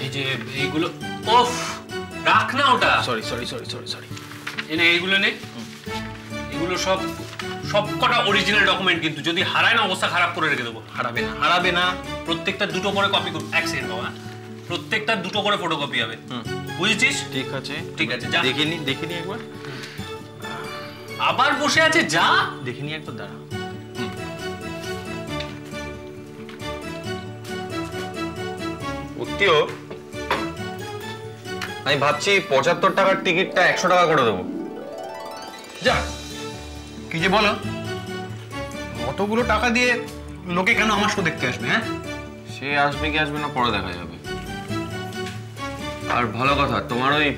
এই যে এইগুলো, ওফ রাখ না ওটা। Sorry sorry sorry sorry sorry. এনে এইগুলো নে, এগুলো সব কটা অরিজিনাল ডকুমেন্ট, কিন্তু যদি হারায় না অবস্থা খারাপ করে রেখে দেবো। হারাবে না, হারাবে না। প্রত্যেকটা দুটো করে কপি করবো। এক সেকেন্ড বাবা, প্রত্যেকটা দুটো করে ফটোকপি হবে, বুঝেছিস? ঠিক আছে ঠিক আছে, যা। দেখিনি একবার। আবার বসে আছে, যা দেখিনি একবার, দাঁড়া। উত্তীয়, আমি ভাবছি 75 টাকার টিকিটটা 100 টাকা করে দেবো। যা, কি যে বলো, অতগুলো টাকা দিয়ে লোকে কেন আমার শো দেখতে আসবে? হ্যাঁ, সে আসবে কি আসবে না পরে দেখা যাবে। আর ভালো কথা, তোমার ওই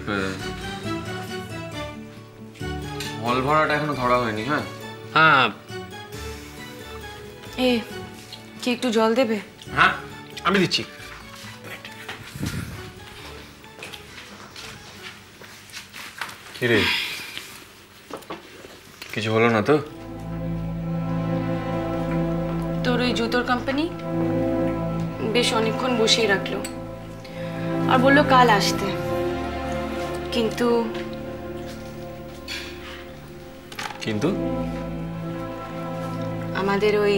হল ভাড়াটা এখনো ধরা হয়নি। হ্যাঁ হ্যাঁ, এ কি একটু জল দেবে? হ্যাঁ আমি দিচ্ছি। কি রে, কিছু হলো না তো? তোর ওই জুতোর কোম্পানি বেশ অনেকক্ষণ বসিয়ে রাখলো আর বললো কাল আসতে, কিন্তু আমাদের ওই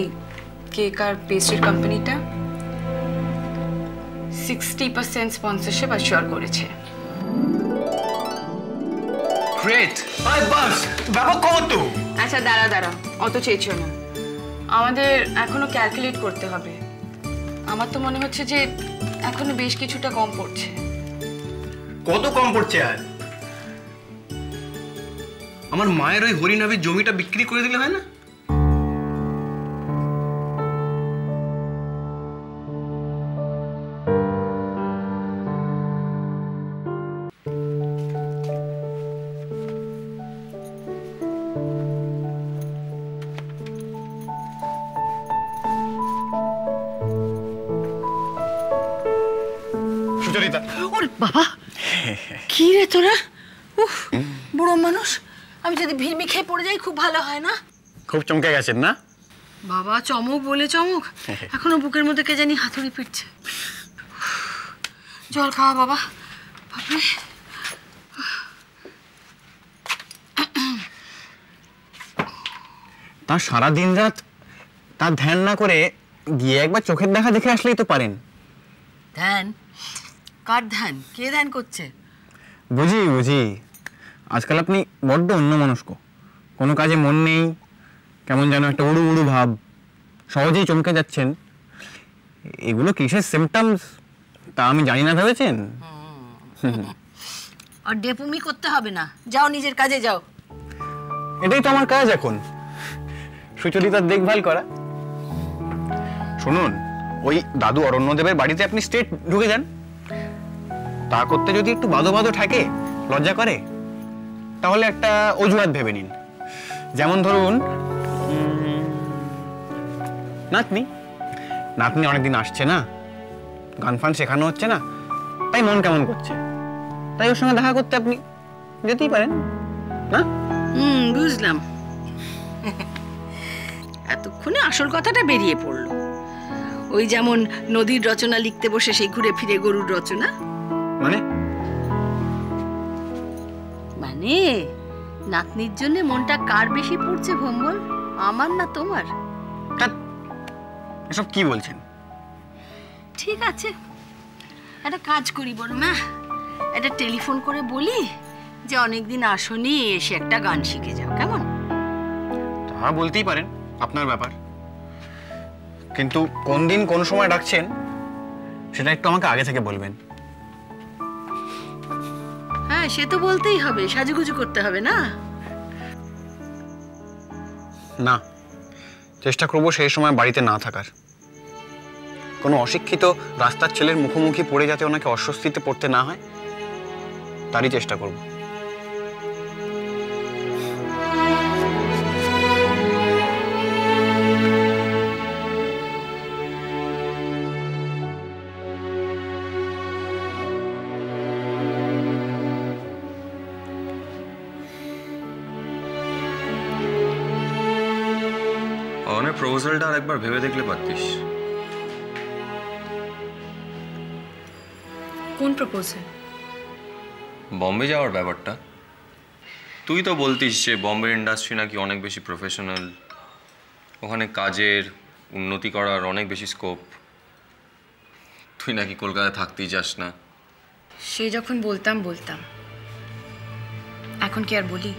কেক আর পেস্ট্রির কোম্পানিটা 60% স্পন্সরশিপ অ্যাশিওর করেছে। গ্রেট, বাস ব্যাপক খবর তো। আচ্ছা দাঁড়া, অত চেয়েছো না, আমাদের এখনো ক্যালকুলেট করতে হবে। আমার তো মনে হচ্ছে যে এখনো বেশ কিছুটা কম পড়ছে। কত কম পড়ছে? আর আমার মায়ের ওই হরিনাভির জমিটা বিক্রি করে দিলে হয় না? সুচরিতা, ওরে বাবা, কি রে তোরা? উফ, বুড়ো মানুষ, আমি যদি ভিড়মি খেয়ে পড়ে যাই খুব ভালো হয় না? খুব চমকে গেছেন না? বাবা চমক বলে চমক, এখনো বুকের মধ্যে কে জানি হাতুড়ি পিটছে। জল খাওয়া বাবা। বাপরে, তার সারা দিন রাত তার ধ্যান না করে গিয়ে একবার চোখের দেখা দেখে আসলেই তো পারেন। ধ্যান? কার ধ্যান? কে ধ্যান করছে? বুঝি, আজকাল আপনি বড্ড অন্যমনস্ক, কোনো কাজে মন নেই, কেমন যেন একটা উড়ু উড়ু ভাব, সহজেই চমকে যাচ্ছেন। এগুলো কিসের সিমটমস তা আমি জানি না ভেবেছেন? আর ডেপুমি করতে হবে না, যাও নিজের কাজে যাও। এটাই তো আমার কাজ এখন, সুচরিতার দেখভাল করা। শুনুন, ওই দাদু অরণ্যদেবের বাড়িতে আপনি স্ট্রেট ঢুকে যান, তা করতে যদি একটু বাদো বাদো থাকে, লজ্জা করে, তাহলে একটা অজুহাত ভেবে নিন। যেমন ধরুন, নাতনি অনেকদিন আসছে না, গান ফান শেখানো হচ্ছে না, তাই মন কেমন করছে, তাই ওর সঙ্গে দেখা করতে আপনি যেতেই পারেন না? বুঝলাম। এতক্ষণে আসল কথাটা বেরিয়ে পড়লো। ওই যেমন নদীর রচনা লিখতে বসে সেই ঘুরে ফিরে গরুর রচনা। মানে নাতনির জন্য মনটা কার বেশি পড়ছে ভম্বল, আমার না তোমার? এসব কি বলছেন? ঠিক আছে, একটা কাজ করি বড় মা, একটা টেলিফোন করে বলি যে অনেকদিন আসনি, এসে একটা গান শিখে যাও, কেমন? তা বলতেই পারেন, আপনার ব্যাপার, কিন্তু কোন দিন কোন সময় ডাকছেন সেটা একটু আমাকে আগে থেকে বলবেন। হ্যাঁ, সে তো বলতেই হবে, সাজুগুজু করতে হবে না? না, চেষ্টা করবো সেই সময় বাড়িতে না থাকার। কোনো অশিক্ষিত রাস্তার ছেলের মুখোমুখি পড়ে যাতে ওনাকে অস্বস্তিতে পড়তে না হয়, তারই চেষ্টা করব। প্রপোজালটা আর একবার ভেবে দেখলে পারতিস। কোন প্রপোজাল? বম্বে যাওয়ার ব্যাপারটা। তুই তো বলতিস যে বম্বে ইন্ডাস্ট্রি নাকি অনেক বেশি প্রফেশনাল, ওখানে কাজের উন্নতি করার অনেক বেশি স্কোপ। তুই নাকি কলকাতায় থাকতেই চাস না। সে যখন বলতাম এখন কি আর বলি?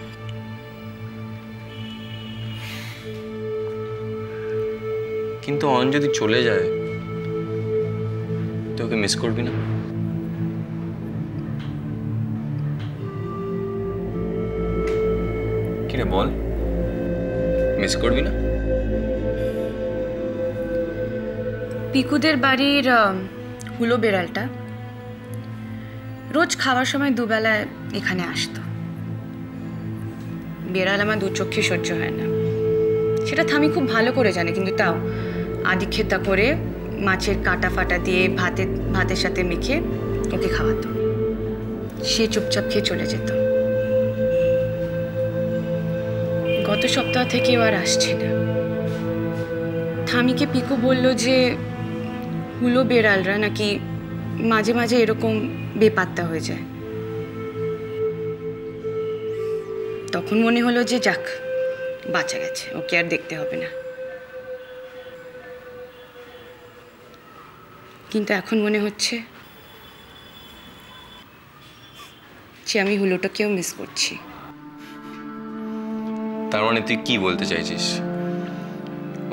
কিন্তু অন যদি চলে যায় তুই ওকে মিস করবি না? কিরে বল, মিস করবি না? পিকুদের বাড়ির হুলো বেড়ালটা রোজ খাওয়ার সময় দুবেলায় এখানে আসতো। বেড়াল আমার দু চোখে সহ্য হয় না, সেটা থামি খুব ভালো করে জানে, কিন্তু তাও আদিক্ষেতা করে মাছের কাটা ফাটা দিয়ে ভাতের সাথে মেখে ওকে খাওয়াতো। সে চুপচাপ খেয়ে চলে যেত। গত সপ্তাহ থেকে আর আসছে না। থামিকে পিকু বলল যে হুলো বেড়ালরা নাকি মাঝে মাঝে এরকম বেপাত্তা হয়ে যায়। তখন মনে হলো যে যাক, বাঁচা গেছে, ওকে আর দেখতে হবে না। কিন্তু এখন মনে হচ্ছে যে আমি হুলোটাকেও মিস করছি। তার মানে তুই কি বলতে চাইছিস?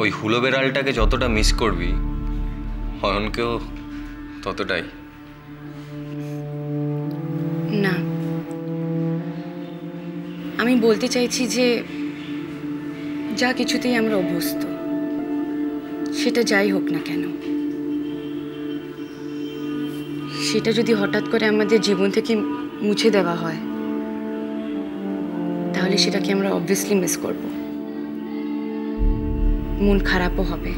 ওই হুলো বেড়ালটাকে যতটা মিস করবি অয়নকেও ততটাই? না, আমি বলতে চাইছি যে যা কিছুতেই আমরা অভ্যস্ত, সেটা যাই হোক না কেন, সেটা যদি হঠাৎ করে আমাদের জীবন থেকে মুছে দেওয়া হয় তাহলে সেটাকে আমরা অবভিয়াসলি মিস করব। মন খারাপও হবে।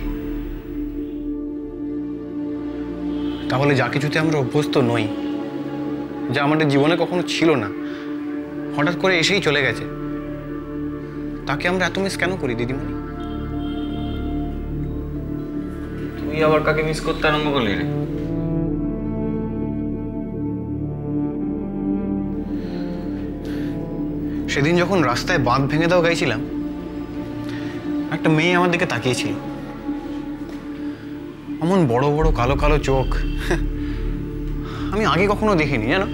তাহলে যা কিছুতে আমরা অভ্যস্ত নই, যা আমাদের জীবনে কখনো ছিল না, হঠাৎ করে এসেই চলে গেছে, তাকে আমরা এত মিস কেন করি দিদিমণি? তুই আবার কাকে মিস করতে আরম্ভ করলি রে? সেদিন যখন রাস্তায় বাঁধ ভেঙে দেওয়া গাইছিলাম, একটা মেয়ে আমার দিকে তাকিয়েছিল। এমন বড় বড় কালো কালো চোখ আমি আগে কখনো দেখিনি, জানো।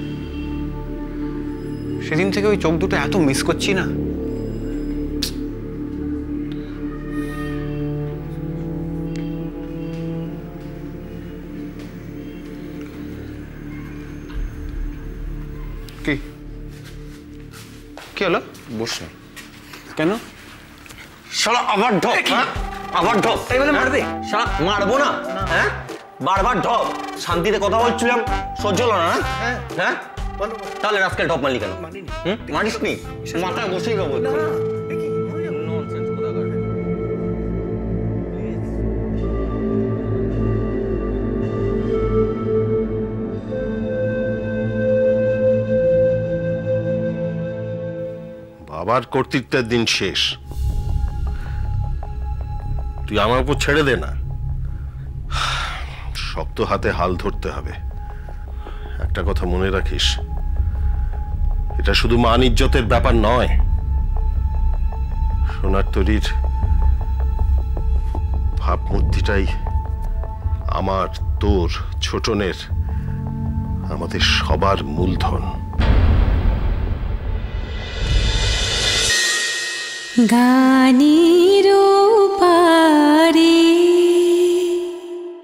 সেদিন থেকে ওই চোখ দুটো এত মিস করছি না। কি কি হলো? বস না। কেন? শালা আবার ঢপ, হ্যাঁ? আবার ঢপ, তাই বলে মারবে? শালা মারবো না, হ্যাঁ? বারবার ঢপ। শান্তিতে কথা বলছিলাম, সহ্য হলো না? হ্যাঁ, তাহলে রাস্তায় ঢপ মারলি কেন? মারিস নি, মাথায় বসেই যাবো। বাবার কর্তৃত্বের দিন শেষ, তুই আমার উপর ছেড়ে দে না। শক্ত হাতে হাল ধরতে হবে। একটা কথা মনে রাখিস, এটা শুধু মান ইজ্জতের ব্যাপার নয়। সোনার তরীর ভাবমূর্তিটাই আমার, তোর, ছোটনের, আমাদের সবার মূলধন। গানিরো